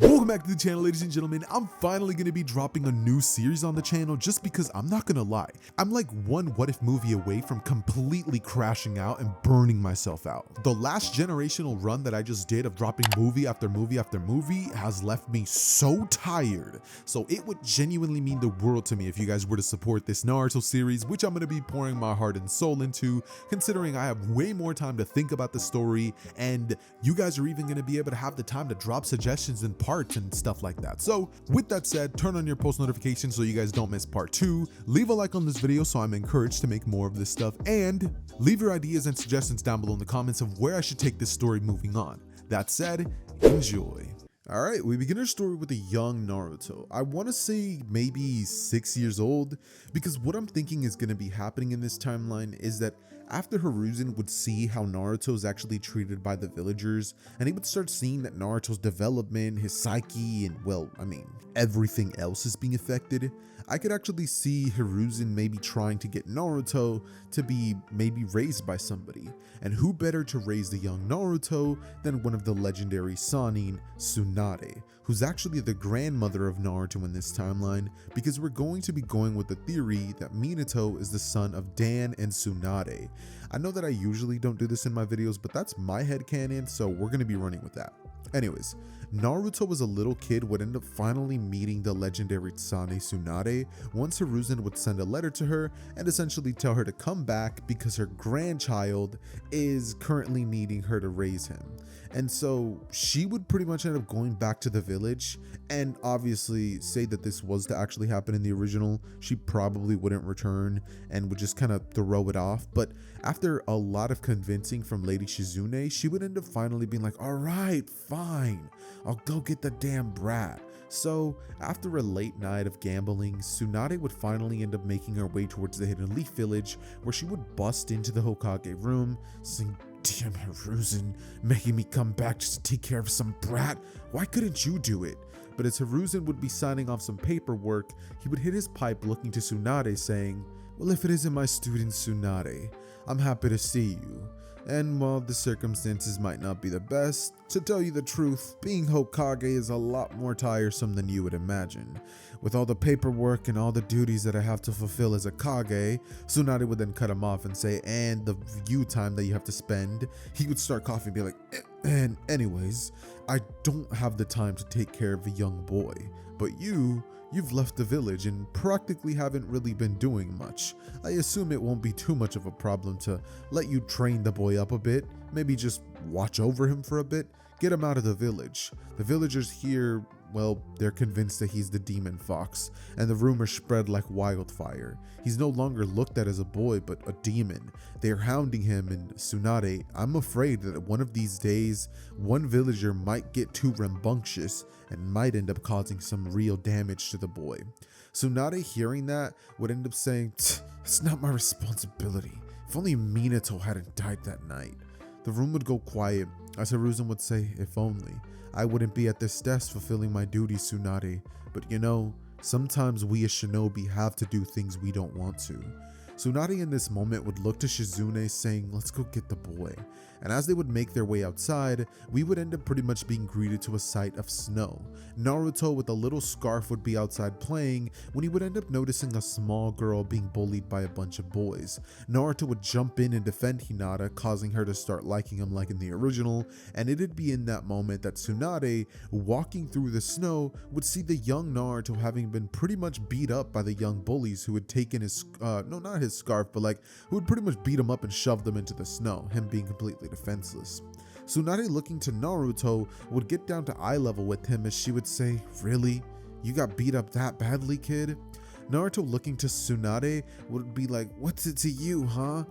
Welcome back to the channel, ladies and gentlemen. I'm finally going to be dropping a new series on the channel just because I'm not going to lie. I'm like one what if movie away from completely crashing out and burning myself out. The last generational run that I just did of dropping movie after movie after movie has left me so tired. So it would genuinely mean the world to me if you guys were to support this Naruto series, which I'm going to be pouring my heart and soul into, considering I have way more time to think about the story, and you guys are even going to be able to have the time to drop suggestions and parts and stuff like that. So with that said, turn on your post notifications so you guys don't miss part 2. Leave a like on this video so I'm encouraged to make more of this stuff, and leave your ideas and suggestions down below in the comments of where I should take this story moving on. That said, enjoy. Alright, we begin our story with a young Naruto. I want to say maybe 6 years old, because what I'm thinking is going to be happening in this timeline is that after Hiruzen would see how Naruto is actually treated by the villagers, and he would start seeing that Naruto's development, his psyche, and well, I mean, everything else is being affected, I could actually see Hiruzen maybe trying to get Naruto to be maybe raised by somebody. And who better to raise the young Naruto than one of the legendary Sannin, Tsunade, who's actually the grandmother of Naruto in this timeline, because we're going to be going with the theory that Minato is the son of Dan and Tsunade. I know that I usually don't do this in my videos, but that's my headcanon, so we're going to be running with that. Anyways, Naruto as a little kid would end up finally meeting the legendary Tsane Tsunade once Hiruzen would send a letter to her and essentially tell her to come back because her grandchild is currently needing her to raise him. And so she would pretty much end up going back to the village, and obviously say that this was to actually happen in the original. She probably wouldn't return and would just kind of throw it off, but after a lot of convincing from Lady Shizune, she would end up finally being like, alright, fine, I'll go get the damn brat. So after a late night of gambling, Tsunade would finally end up making her way towards the Hidden Leaf Village, where she would bust into the Hokage room, saying, damn Hiruzen, making me come back just to take care of some brat. Why couldn't you do it? But as Hiruzen would be signing off some paperwork, he would hit his pipe looking to Tsunade saying, well, if it isn't my student Tsunade, I'm happy to see you. And while the circumstances might not be the best, to tell you the truth, being Hokage is a lot more tiresome than you would imagine. With all the paperwork and all the duties that I have to fulfill as a Kage, Tsunade would then cut him off and say, and the view time that you have to spend. He would start coughing and be like, and anyways, I don't have the time to take care of a young boy, but you've left the village and practically haven't really been doing much. I assume it won't be too much of a problem to let you train the boy up a bit, maybe just watch over him for a bit, get him out of the village. The villagers here, well, they're convinced that he's the demon fox, and the rumors spread like wildfire. He's no longer looked at as a boy, but a demon. They're hounding him, and Tsunade, I'm afraid that one of these days, one villager might get too rambunctious and might end up causing some real damage to the boy. Tsunade, hearing that, would end up saying, it's not my responsibility. If only Minato hadn't died that night. The room would go quiet, as Hiruzen would say, if only. I wouldn't be at this desk fulfilling my duties, Tsunade, but you know, sometimes we as shinobi have to do things we don't want to. Tsunade in this moment would look to Shizune saying, let's go get the boy. And as they would make their way outside, we would end up pretty much being greeted to a sight of snow. Naruto with a little scarf would be outside playing when he would end up noticing a small girl being bullied by a bunch of boys. Naruto would jump in and defend Hinata, causing her to start liking him like in the original, and it'd be in that moment that Tsunade, walking through the snow, would see the young Naruto having been pretty much beat up by the young bullies who had taken his, no, not his scarf, but like, who would pretty much beat him up and shove them into the snow, him being completely defenseless. Tsunade, looking to Naruto, would get down to eye level with him as she would say, really? You got beat up that badly, kid? Naruto, looking to Tsunade, would be like, what's it to you, huh?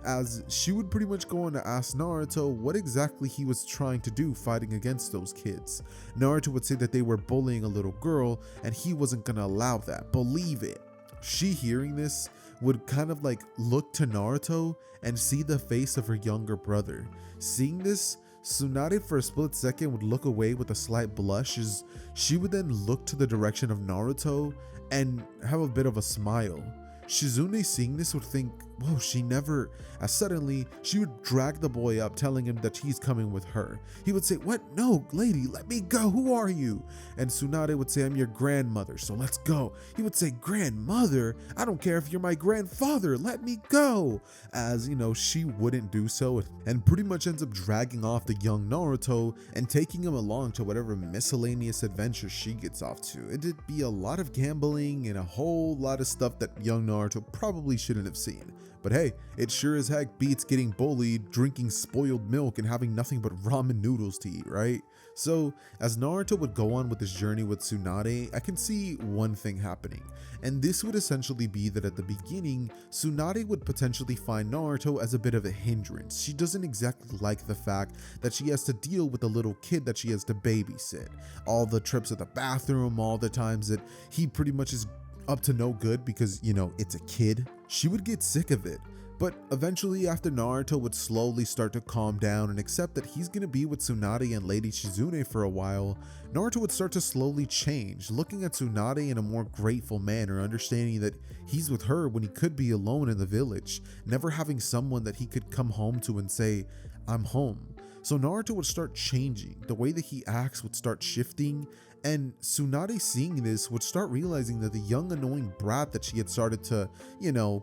As she would pretty much go on to ask Naruto what exactly he was trying to do fighting against those kids. Naruto would say that they were bullying a little girl and he wasn't gonna allow that, believe it. She, hearing this, would kind of like look to Naruto and see the face of her younger brother. Seeing this, Tsunade for a split second would look away with a slight blush as she would then look to the direction of Naruto and have a bit of a smile. Shizune seeing this would think, whoa, she never, as suddenly she would drag the boy up, telling him that he's coming with her. He would say, what? No, lady, let me go, who are you? And Tsunade would say, I'm your grandmother, so let's go. He would say, grandmother? I don't care if you're my grandfather, let me go. As, she wouldn't do so, and pretty much ends up dragging off the young Naruto and taking him along to whatever miscellaneous adventure she gets off to. It'd be a lot of gambling and a whole lot of stuff that young Naruto probably shouldn't have seen. But hey, it sure as heck beats getting bullied, drinking spoiled milk, and having nothing but ramen noodles to eat, right? So, as Naruto would go on with his journey with Tsunade, I can see one thing happening. And this would essentially be that at the beginning, Tsunade would potentially find Naruto as a bit of a hindrance. She doesn't exactly like the fact that she has to deal with a little kid that she has to babysit. All the trips to the bathroom, all the times that he pretty much is up to no good because, it's a kid. She would get sick of it. But eventually, after Naruto would slowly start to calm down and accept that he's gonna be with Tsunade and Lady Shizune for a while, Naruto would start to slowly change, looking at Tsunade in a more grateful manner, understanding that he's with her when he could be alone in the village, never having someone that he could come home to and say, I'm home. So Naruto would start changing, the way that he acts would start shifting, and Tsunade seeing this would start realizing that the young annoying brat that she had started to,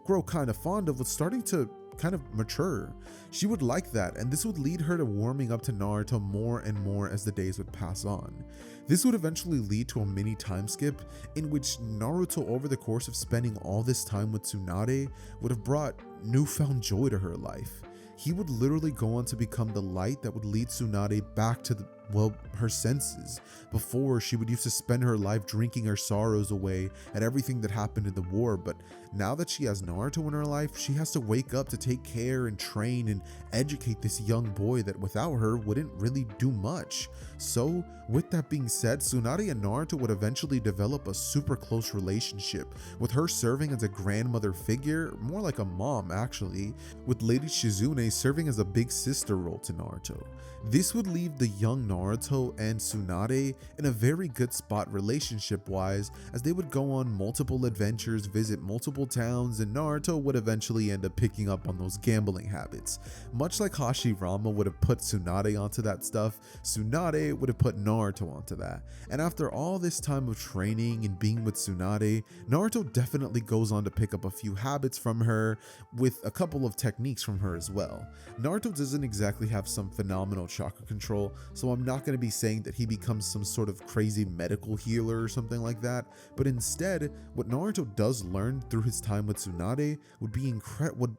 grow kind of fond of was starting to kind of mature. She would like that, and this would lead her to warming up to Naruto more and more as the days would pass on. This would eventually lead to a mini time skip in which Naruto, over the course of spending all this time with Tsunade, would have brought newfound joy to her life. He would literally go on to become the light that would lead Tsunade back to her senses. Before, she would used to spend her life drinking her sorrows away at everything that happened in the war, but now that she has Naruto in her life, she has to wake up to take care and train and educate this young boy that without her wouldn't really do much. So, with that being said, Tsunade and Naruto would eventually develop a super close relationship, with her serving as a grandmother figure, more like a mom actually, with Lady Shizune serving as a big sister role to Naruto. This would leave the young Naruto and Tsunade in a very good spot relationship-wise, as they would go on multiple adventures, visit multiple towns, and Naruto would eventually end up picking up on those gambling habits. Much like Hashirama would have put Tsunade onto that stuff, Tsunade would have put Naruto onto that. And after all this time of training and being with Tsunade, Naruto definitely goes on to pick up a few habits from her, with a couple of techniques from her as well. Naruto doesn't exactly have some phenomenal chakra control, so I'm not going to be saying that he becomes some sort of crazy medical healer or something like that, but instead, what Naruto does learn through his time with Tsunade would be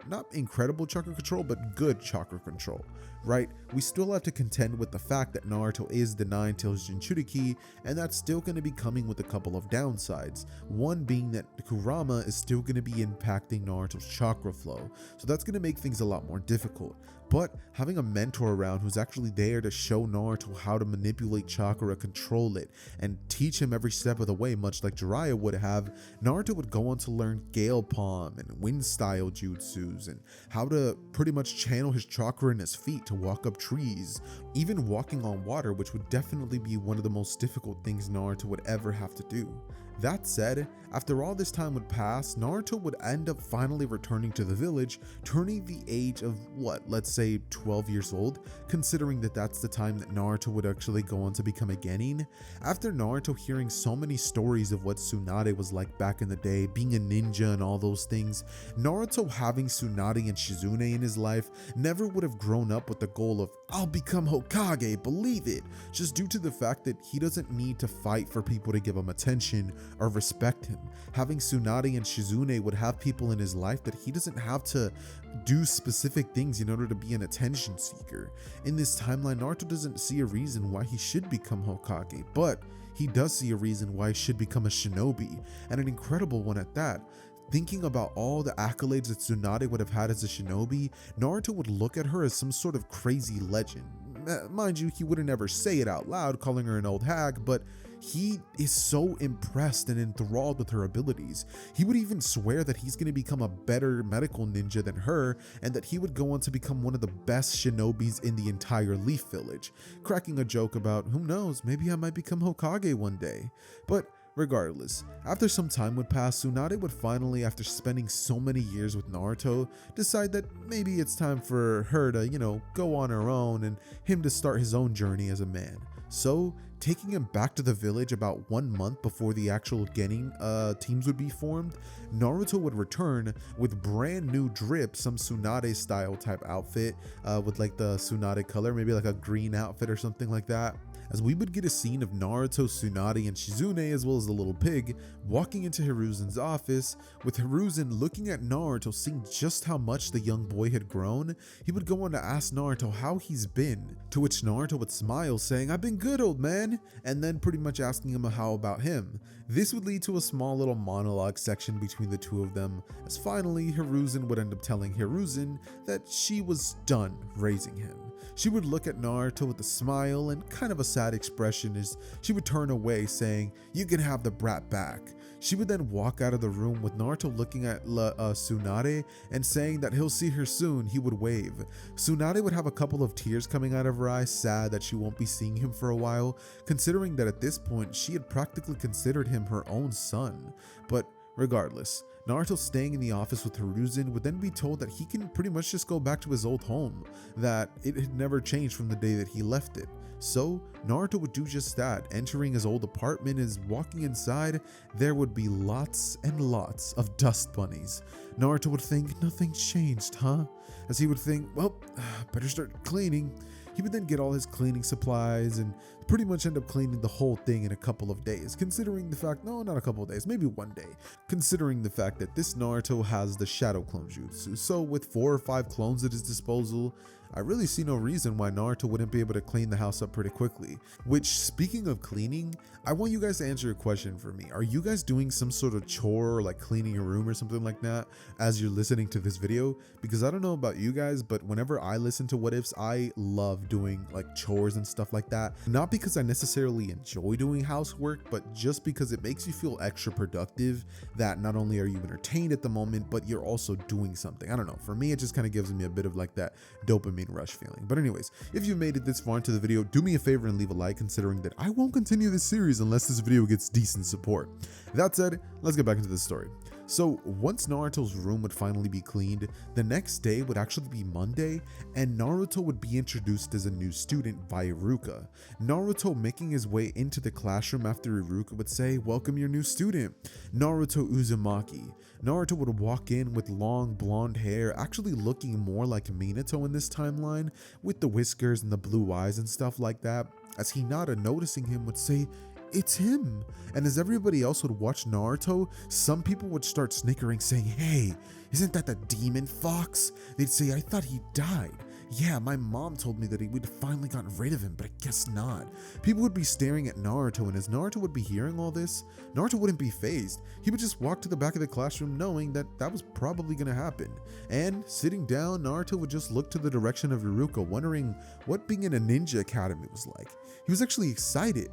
not incredible chakra control, but good chakra control, right? We still have to contend with the fact that Naruto is the Nine-Tails Jinchuriki, and that's still going to be coming with a couple of downsides. One being that Kurama is still going to be impacting Naruto's chakra flow, so that's going to make things a lot more difficult. But having a mentor around who's actually there to show Naruto how to manipulate chakra, control it, and teach him every step of the way, much like Jiraiya would have, Naruto would go on to learn Gale Palm and Wind style jutsus, and how to pretty much channel his chakra in his feet to walk up trees, even walking on water, which would definitely be one of the most difficult things Naruto would ever have to do. That said, after all this time would pass, Naruto would end up finally returning to the village, turning the age of let's say 12 years old, considering that that's the time that Naruto would actually go on to become a genin. After Naruto hearing so many stories of what Tsunade was like back in the day, being a ninja and all those things, Naruto having Tsunade and Shizune in his life never would have grown up with the goal of, I'll become Hokage, believe it, just due to the fact that he doesn't need to fight for people to give him attention or respect him. Having Tsunade and Shizune would have people in his life that he doesn't have to do specific things in order to be an attention seeker. In this timeline, Naruto doesn't see a reason why he should become Hokage, but he does see a reason why he should become a shinobi, and an incredible one at that. Thinking about all the accolades that Tsunade would have had as a shinobi, Naruto would look at her as some sort of crazy legend. Mind you, he wouldn't ever say it out loud, calling her an old hag, but he is so impressed and enthralled with her abilities. He would even swear that he's going to become a better medical ninja than her, and that he would go on to become one of the best shinobis in the entire Leaf Village, cracking a joke about, who knows, maybe I might become Hokage one day. But Regardless, after some time would pass, Tsunade would finally, after spending so many years with Naruto, decide that maybe it's time for her to, go on her own and him to start his own journey as a man. So, taking him back to the village about 1 month before the actual Genin teams would be formed, Naruto would return with brand new drip, some Tsunade style type outfit with like the Tsunade color, maybe like a green outfit or something like that. As we would get a scene of Naruto, Tsunade, and Shizune, as well as the little pig, walking into Hiruzen's office, with Hiruzen looking at Naruto, seeing just how much the young boy had grown. He would go on to ask Naruto how he's been, to which Naruto would smile, saying, "I've been good, old man," and then pretty much asking him how about him. This would lead to a small little monologue section between the two of them, as finally Hiruzen would end up telling Hiruzen that she was done raising him. She would look at Naruto with a smile and kind of a sad expression as she would turn away, saying, "You can have the brat back." She would then walk out of the room with Naruto looking at Tsunade and saying that he'll see her soon. He would wave. Tsunade would have a couple of tears coming out of her eyes, sad that she won't be seeing him for a while, considering that at this point she had practically considered him her own son. But regardless, Naruto staying in the office with Hiruzen would then be told that he can pretty much just go back to his old home, that it had never changed from the day that he left it. So Naruto would do just that, entering his old apartment. As walking inside, there would be lots and lots of dust bunnies. Naruto would think, nothing's changed, huh? As he would think, well, better start cleaning. He would then get all his cleaning supplies and pretty much end up cleaning the whole thing in a couple of days, considering the fact, no, not a couple of days, maybe 1 day, considering the fact that this Naruto has the shadow clone jutsu. So with 4 or 5 clones at his disposal, I really see no reason why Naruto wouldn't be able to clean the house up pretty quickly. Which, speaking of cleaning, I want you guys to answer a question for me. Are you guys doing some sort of chore, like cleaning your room or something like that, as you're listening to this video? Because I don't know about you guys, but whenever I listen to What Ifs, I love doing like chores and stuff like that. Not because I necessarily enjoy doing housework, but just because it makes you feel extra productive, that not only are you entertained at the moment, but you're also doing something. I don't know. For me, it just kind of gives me a bit of like that dopamine rush feeling. But anyways, if you made it this far into the video, do me a favor and leave a like, considering that I won't continue this series unless this video gets decent support. That said, let's get back into the story. So once Naruto's room would finally be cleaned, the next day would actually be Monday, and Naruto would be introduced as a new student by Iruka. Naruto making his way into the classroom after Iruka would say, "Welcome your new student, Naruto Uzumaki." Naruto would walk in with long blonde hair, actually looking more like Minato in this timeline, with the whiskers and the blue eyes and stuff like that. As Hinata, noticing him, would say, "It's him." And as everybody else would watch Naruto, some people would start snickering, saying, "Hey, isn't that the demon fox?" They'd say, "I thought he died. Yeah, my mom told me that we'd finally gotten rid of him, but I guess not." People would be staring at Naruto, and as Naruto would be hearing all this, Naruto wouldn't be fazed. He would just walk to the back of the classroom knowing that that was probably going to happen. And sitting down, Naruto would just look to the direction of Iruka, wondering what being in a ninja academy was like. He was actually excited.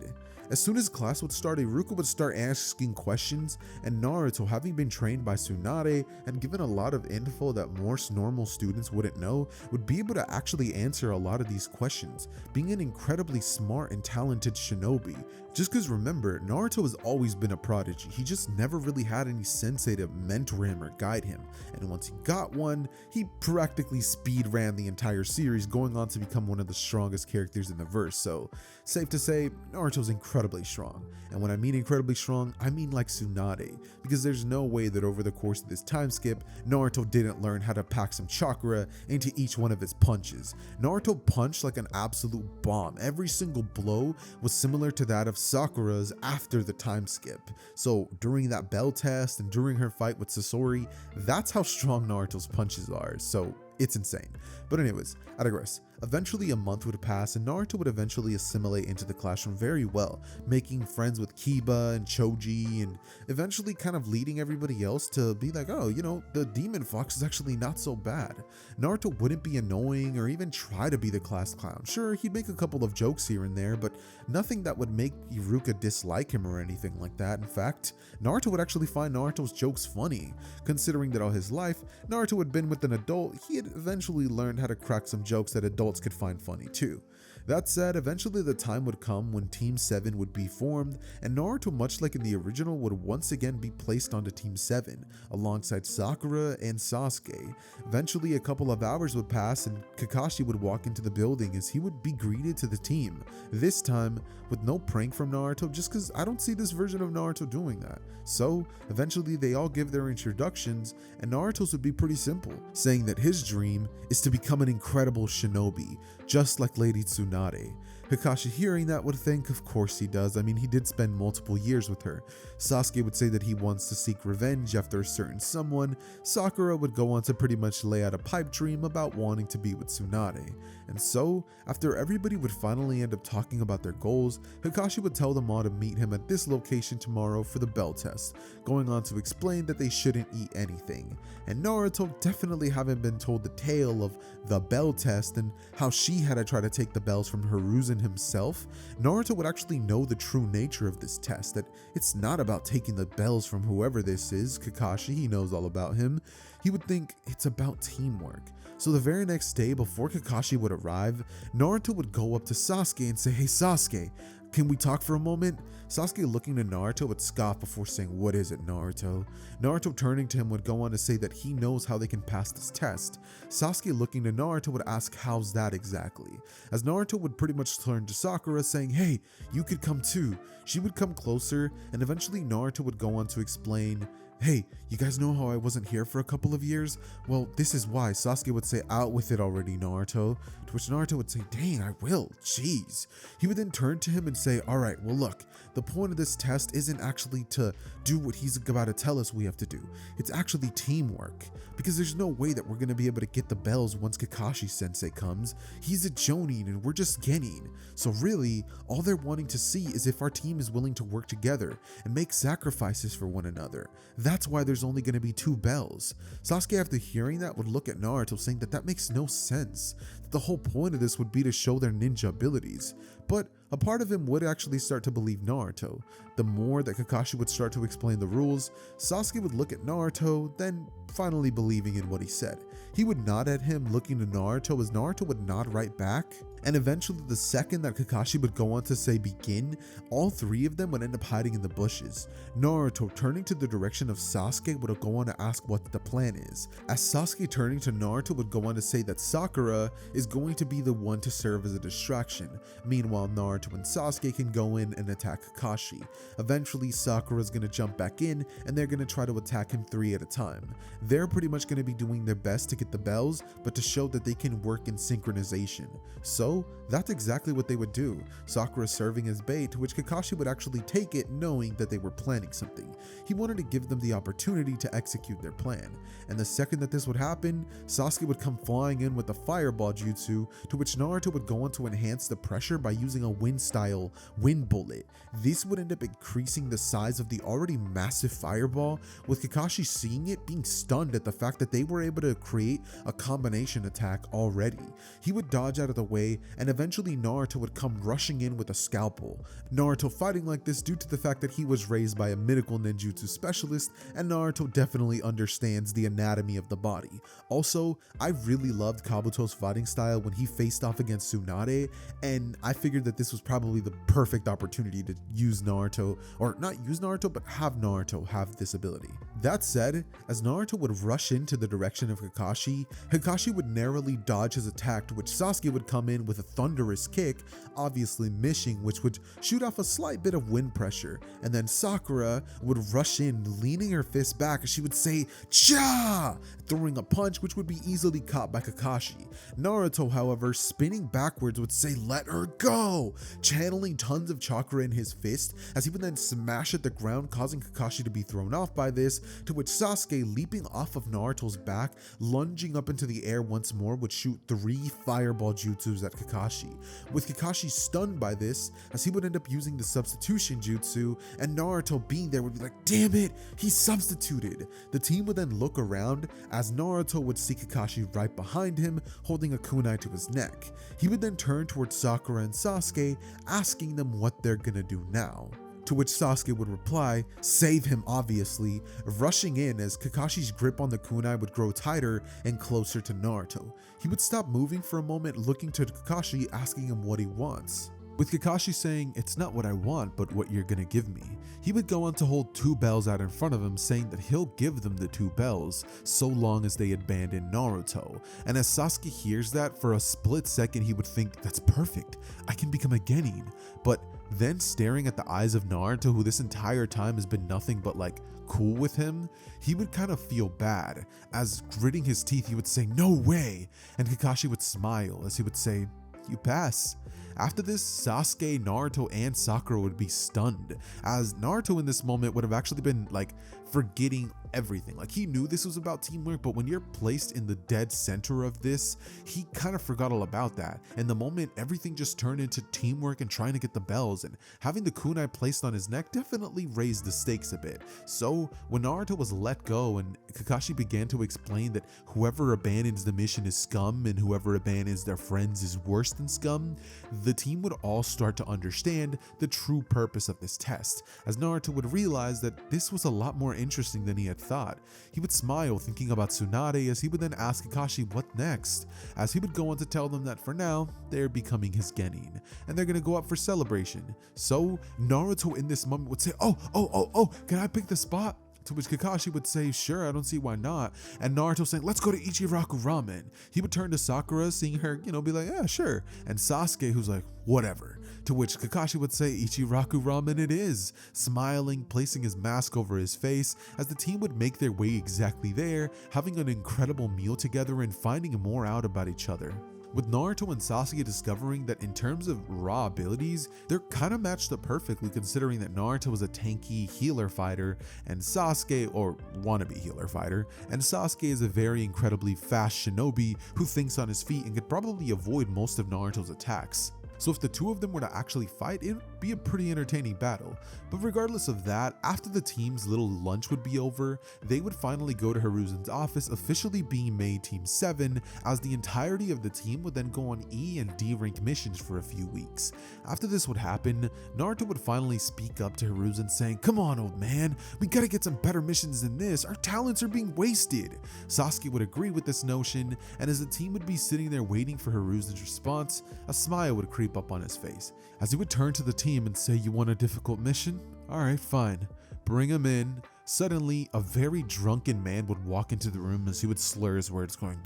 As soon as class would start, Iruka would start asking questions, and Naruto, having been trained by Tsunade and given a lot of info that most normal students wouldn't know, would be able to actually answer a lot of these questions, being an incredibly smart and talented shinobi. Just because remember, Naruto has always been a prodigy, he just never really had any sensei to mentor him or guide him, and once he got one, he practically speed ran the entire series, going on to become one of the strongest characters in the verse. So safe to say, Naruto's incredibly strong. And when I mean incredibly strong, I mean like Tsunade, because there's no way that over the course of this time skip, Naruto didn't learn how to pack some chakra into each one of his punches. Naruto punched like an absolute bomb. Every single blow was similar to that of Sakura's after the time skip. So during that bell test and during her fight with Sasori, that's how strong Naruto's punches are. So it's insane. But anyways, I digress. Eventually a month would pass and Naruto would eventually assimilate into the classroom very well, making friends with Kiba and Choji, and eventually kind of leading everybody else to be like, oh, the demon fox is actually not so bad. Naruto wouldn't be annoying or even try to be the class clown. Sure, he'd make a couple of jokes here and there, but nothing that would make Iruka dislike him or anything like that. In fact, Naruto would actually find Naruto's jokes funny. Considering that all his life, Naruto had been with an adult, he had eventually learned how to crack some jokes that adults could find funny too. That said, eventually the time would come when Team 7 would be formed, and Naruto, much like in the original, would once again be placed onto Team 7, alongside Sakura and Sasuke. Eventually, a couple of hours would pass and Kakashi would walk into the building as he would be greeted to the team, this time with no prank from Naruto, just because I don't see this version of Naruto doing that. So, eventually they all give their introductions, and Naruto's would be pretty simple, saying that his dream is to become an incredible shinobi, just like Lady Tsunade. Kakashi, hearing that, would think, of course he does. I mean, he did spend multiple years with her. Sasuke would say that he wants to seek revenge after a certain someone. Sakura would go on to pretty much lay out a pipe dream about wanting to be with Tsunade. And so, after everybody would finally end up talking about their goals, Kakashi would tell them all to meet him at this location tomorrow for the bell test, going on to explain that they shouldn't eat anything. And Naruto, definitely having been told the tale of the bell test and how she had to try to take the bells from Hiruzen himself, Naruto would actually know the true nature of this test, that it's not about taking the bells from whoever this is, Kakashi, he knows all about him. He would think it's about teamwork. So the very next day, before Kakashi would arrive, Naruto would go up to Sasuke and say, "Hey Sasuke, can we talk for a moment?" Sasuke, looking to Naruto, would scoff before saying, "What is it, Naruto?" Naruto, turning to him, would go on to say that he knows how they can pass this test. Sasuke, looking to Naruto, would ask, "How's that exactly?" As Naruto would pretty much turn to Sakura, saying, "Hey, you could come too." She would come closer, and eventually Naruto would go on to explain, "Hey, you guys know how I wasn't here for a couple of years? Well, this is why." Sasuke would say, "Out with it already, Naruto." To which Naruto would say, "Dang, I will, jeez." He would then turn to him and say, "Alright, well look, the point of this test isn't actually to do what he's about to tell us we have to do. It's actually teamwork. Because there's no way that we're going to be able to get the bells once Kakashi Sensei comes. He's a Jonin and we're just Genin. So really, all they're wanting to see is if our team is willing to work together and make sacrifices for one another. That's why there's only going to be 2 bells." Sasuke, after hearing that, would look at Naruto, saying that that makes no sense. The whole point of this would be to show their ninja abilities. But a part of him would actually start to believe Naruto. The more that Kakashi would start to explain the rules, Sasuke would look at Naruto, then finally believing in what he said. He would nod at him, looking to Naruto, as Naruto would nod right back. And eventually, the second that Kakashi would go on to say begin, all 3 of them would end up hiding in the bushes. Naruto, turning to the direction of Sasuke, would go on to ask what the plan is. As Sasuke, turning to Naruto, would go on to say that Sakura is going to be the one to serve as a distraction. Meanwhile, Naruto and Sasuke can go in and attack Kakashi. Eventually, Sakura is going to jump back in and they're going to try to attack him 3 at a time. They're pretty much going to be doing their best to get the bells, but to show that they can work in synchronization. So that's exactly what they would do. Sakura serving as bait, to which Kakashi would actually take it, knowing that they were planning something. He wanted to give them the opportunity to execute their plan. And the second that this would happen, Sasuke would come flying in with the fireball jutsu, to which Naruto would go on to enhance the pressure by using a wind-style wind bullet. This would end up increasing the size of the already massive fireball, with Kakashi seeing it, being stunned at the fact that they were able to create a combination attack already. He would dodge out of the way, and eventually Naruto would come rushing in with a scalpel. Naruto fighting like this due to the fact that he was raised by a mythical ninjutsu specialist, and Naruto definitely understands the anatomy of the body. Also, I really loved Kabuto's fighting style when he faced off against Tsunade, and I figured that this was probably the perfect opportunity to use Naruto, or not use Naruto, but have Naruto have this ability. That said, as Naruto would rush into the direction of Kakashi, Kakashi would narrowly dodge his attack, to which Sasuke would come in with a thunderous kick, obviously missing, which would shoot off a slight bit of wind pressure, and then Sakura would rush in, leaning her fist back as she would say, "Cha!" throwing a punch which would be easily caught by Kakashi. Naruto, however, spinning backwards, would say, "Let her go!" channeling tons of chakra in his fist, as he would then smash at the ground, causing Kakashi to be thrown off by this, to which Sasuke, leaping off of Naruto's back, lunging up into the air once more, would shoot 3 fireball jutsus at Kakashi. With Kakashi stunned by this, as he would end up using the substitution jutsu, and Naruto being there would be like, "Damn it, he substituted." The team would then look around, as Naruto would see Kakashi right behind him, holding a kunai to his neck. He would then turn towards Sakura and Sasuke, asking them what they're gonna do now. To which Sasuke would reply, save him obviously, rushing in as Kakashi's grip on the kunai would grow tighter and closer to Naruto. He would stop moving for a moment, looking to Kakashi, asking him what he wants. With Kakashi saying, it's not what I want, but what you're gonna give me. He would go on to hold 2 bells out in front of him, saying that he'll give them the 2 bells, so long as they abandon Naruto. And as Sasuke hears that, for a split second he would think, that's perfect, I can become a genin. But then staring at the eyes of Naruto, who this entire time has been nothing but like cool with him, he would kind of feel bad, as gritting his teeth he would say, no way, and Kakashi would smile as he would say, you pass. After this, Sasuke, Naruto, and Sakura would be stunned, as Naruto in this moment would have actually been like forgetting everything. Like, he knew this was about teamwork, but when you're placed in the dead center of this, he kind of forgot all about that. And the moment everything just turned into teamwork and trying to get the bells, and having the kunai placed on his neck definitely raised the stakes a bit. So when Naruto was let go and Kakashi began to explain that whoever abandons the mission is scum and whoever abandons their friends is worse than scum, the team would all start to understand the true purpose of this test, as Naruto would realize that this was a lot more interesting than he had thought. He would smile thinking about Tsunade, as he would then ask Kakashi what next, as he would go on to tell them that for now, they're becoming his genin, and they're gonna go up for celebration. So Naruto in this moment would say, oh, can I pick the spot? To which Kakashi would say, sure, I don't see why not. And Naruto saying, let's go to Ichiraku Ramen. He would turn to Sakura, seeing her, be like, yeah, sure. And Sasuke, who's like, whatever. To which Kakashi would say, Ichiraku Ramen it is, smiling, placing his mask over his face, as the team would make their way exactly there, having an incredible meal together and finding more out about each other. With Naruto and Sasuke discovering that in terms of raw abilities, they're kind of matched up perfectly, considering that Naruto was a tanky healer fighter and Sasuke, or wannabe healer fighter, and Sasuke is a very incredibly fast shinobi who thinks on his feet and could probably avoid most of Naruto's attacks. So if the two of them were to actually fight, it would be a pretty entertaining battle. But regardless of that, after the team's little lunch would be over, they would finally go to Hiruzen's office, officially being made Team 7, as the entirety of the team would then go on E and D rank missions for a few weeks. After this would happen, Naruto would finally speak up to Hiruzen, saying, come on old man, we gotta get some better missions than this, our talents are being wasted. Sasuke would agree with this notion, and as the team would be sitting there waiting for Hiruzen's response, a smile would creep up on his face, as he would turn to the team and say, you want a difficult mission? Alright, fine. Bring him in. Suddenly, a very drunken man would walk into the room as he would slur his words, going,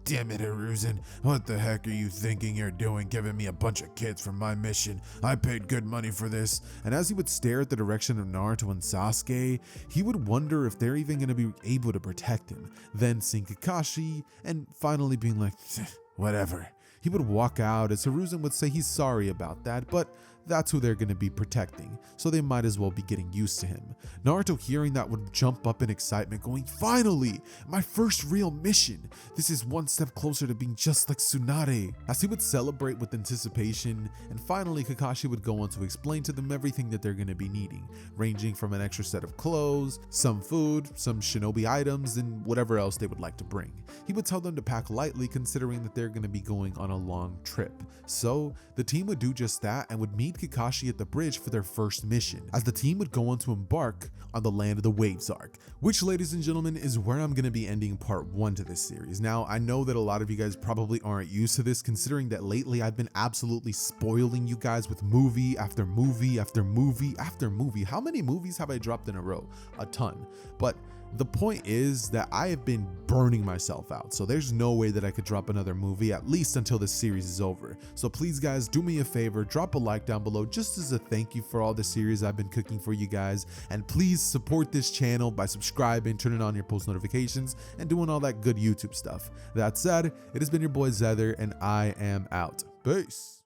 damn it, Hiruzen, what the heck are you thinking you're doing giving me a bunch of kids for my mission? I paid good money for this. And as he would stare at the direction of Naruto and Sasuke, he would wonder if they're even going to be able to protect him, then seeing Kakashi, and finally being like, whatever. He would walk out, as Hiruzen would say he's sorry about that, but that's who they're going to be protecting, so they might as well be getting used to him. Naruto hearing that would jump up in excitement, going, finally, my first real mission. This is one step closer to being just like Tsunade. As he would celebrate with anticipation, and finally Kakashi would go on to explain to them everything that they're going to be needing, ranging from an extra set of clothes, some food, some shinobi items, and whatever else they would like to bring. He would tell them to pack lightly, considering that they're going to be going on a long trip. So the team would do just that and would meet Kakashi at the bridge for their first mission, as the team would go on to embark on the Land of the Waves arc, which, ladies and gentlemen, is where I'm going to be ending part 1 to this series. Now, I know that a lot of you guys probably aren't used to this, considering that lately I've been absolutely spoiling you guys with movie after movie after movie after movie. How many movies have I dropped in a row? A ton. But the point is that I have been burning myself out, so there's no way that I could drop another movie, at least until this series is over. So please guys, do me a favor, drop a like down below just as a thank you for all the series I've been cooking for you guys, and please support this channel by subscribing, turning on your post notifications, and doing all that good YouTube stuff. That said, it has been your boy Xehther, and I am out. Peace.